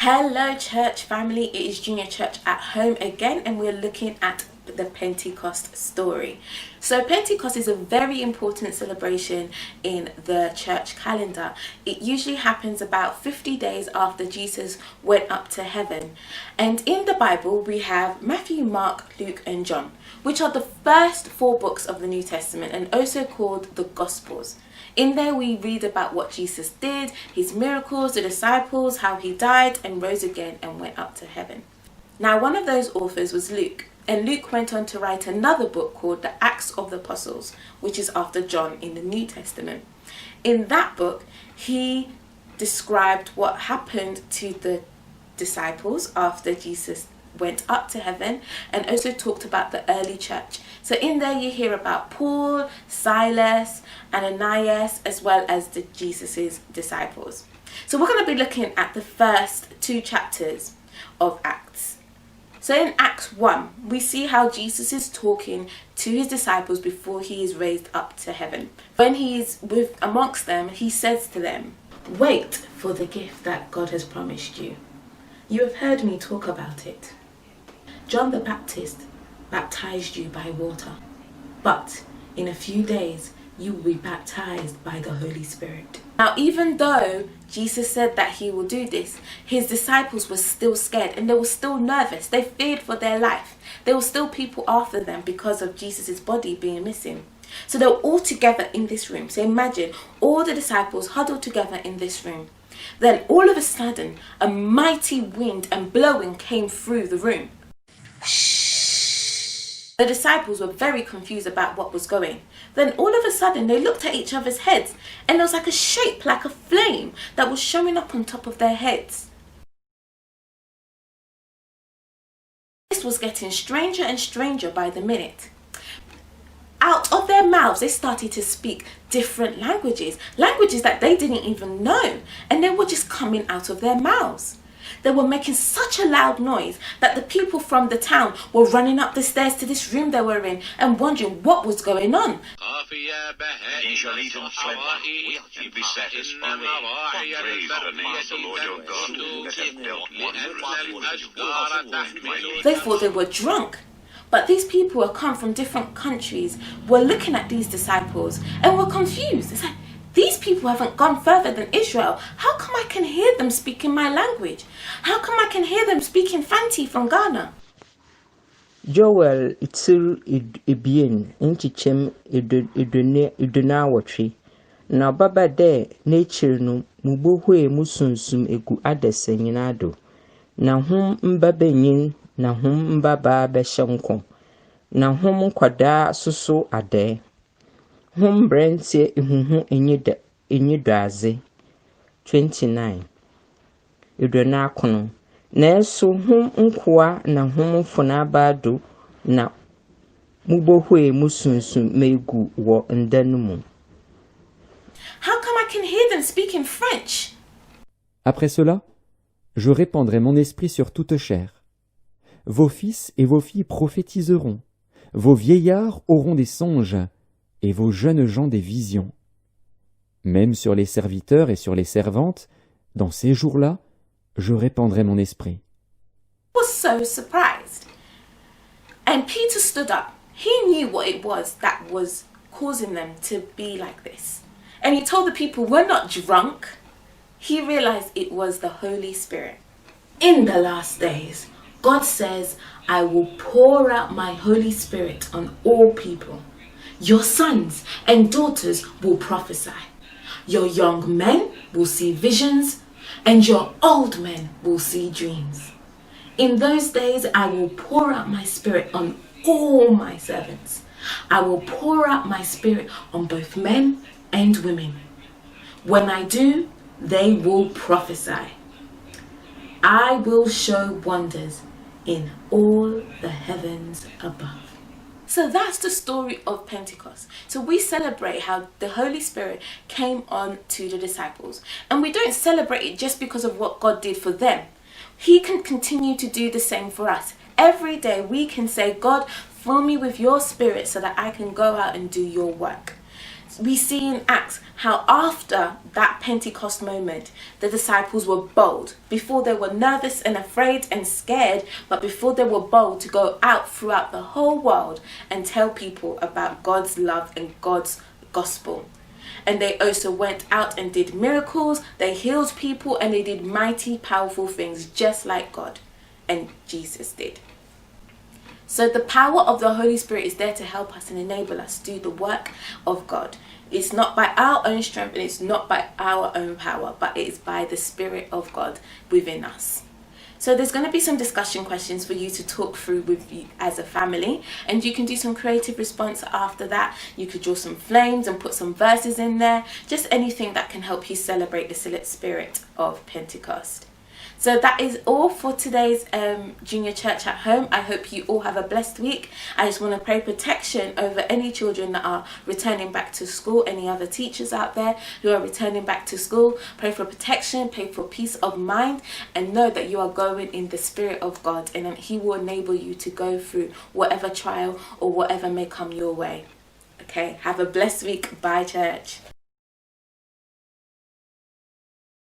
Hello church family, it is Junior Church at home again, and we're looking at the Pentecost story. So Pentecost is a very important celebration in the church calendar. It usually happens about 50 days after Jesus went up to heaven. And in the Bible we have Matthew, Mark, Luke and John, which are the first 4 books of the New Testament and also called the Gospels. In there we read about what Jesus did, his miracles, the disciples, how he died and rose again and went up to heaven. Now one of those authors was Luke, and Luke went on to write another book called the Acts of the Apostles, which is after John in the New Testament. In that book he described what happened to the disciples after Jesus went up to heaven, and also talked about the early church. So in there you hear about Paul, Silas, Ananias, as well as Jesus's disciples. So we're going to be looking at the first 2 chapters of Acts. So in Acts 1, we see how Jesus is talking to his disciples before he is raised up to heaven. When he is amongst them, he says to them, "Wait for the gift that God has promised you. You have heard me talk about it. John the Baptist baptized you by water, but in a few days you will be baptized by the Holy Spirit." Now, even though Jesus said that he will do this, his disciples were still scared and they were still nervous. They feared for their life. There were still people after them because of Jesus's body being missing. So they were all together in this room. So imagine all the disciples huddled together in this room. Then all of a sudden, a mighty wind and blowing came through the room. The disciples were very confused about what was going. Then all of a sudden they looked at each other's heads, and there was like a shape, like a flame that was showing up on top of their heads. This was getting stranger and stranger by the minute. Out of their mouths they started to speak different languages that they didn't even know, and they were just coming out of their mouths. They were making such a loud noise that the people from the town were running up the stairs to this room they were in and wondering what was going on. They thought they were drunk. But these people who come from different countries were looking at these disciples and were confused. It's like, these people haven't gone further than Israel. How come I can hear them speaking my language? How come I can hear them speaking Fanti from Ghana? Joel itil ibien nchichem idunawotwe na baba de nature no mubohwe musunsum egu adese nyina do na hom mbabenyin na hom mbaba be hyenko na hom kwada soso ade hom brente ehuhu enyidaze 29 idona kono na eso hom nkoa na hom fona bado na mubohwe musunsum megu wo ndanumu. How come I can hear them speaking French? Après cela, je répandrai mon esprit sur toute chair. Vos fils et vos filles prophétiseront, vos vieillards auront des songes, et vos jeunes gens des visions. Même sur les serviteurs et sur les servantes, dans ces jours-là, je répandrai mon esprit. I was so surprised. And Peter stood up. He knew what it was that was causing them to be like this. And he told the people, we're not drunk. He realized it was the Holy Spirit. In the last days, God says, I will pour out my Holy Spirit on all people. Your sons and daughters will prophesy. Your young men will see visions, and your old men will see dreams. In those days, I will pour out my Spirit on all my servants. I will pour out my Spirit on both men and women. When I do, they will prophesy. I will show wonders in all the heavens above. So that's the story of Pentecost. So we celebrate how the Holy Spirit came on to the disciples. And we don't celebrate it just because of what God did for them. He can continue to do the same for us. Every day we can say, God, fill me with your Spirit so that I can go out and do your work. we see in Acts how after that Pentecost moment, the disciples were bold. Before they were nervous and afraid and scared, but before they were bold to go out throughout the whole world and tell people about God's love and God's gospel. And they also went out and did miracles, they healed people, and they did mighty, powerful things just like God and Jesus did. So the power of the Holy Spirit is there to help us and enable us to do the work of God. It's not by our own strength and it's not by our own power, but it is by the Spirit of God within us. So there's going to be some discussion questions for you to talk through with you as a family, and you can do some creative response after that. You could draw some flames and put some verses in there, just anything that can help you celebrate the spirit of Pentecost. So that is all for today's Junior Church at Home. I hope you all have a blessed week. I just want to pray protection over any children that are returning back to school, any other teachers out there who are returning back to school. Pray for protection, pray for peace of mind, and know that you are going in the Spirit of God, and He will enable you to go through whatever trial or whatever may come your way. Okay, have a blessed week. Bye, church.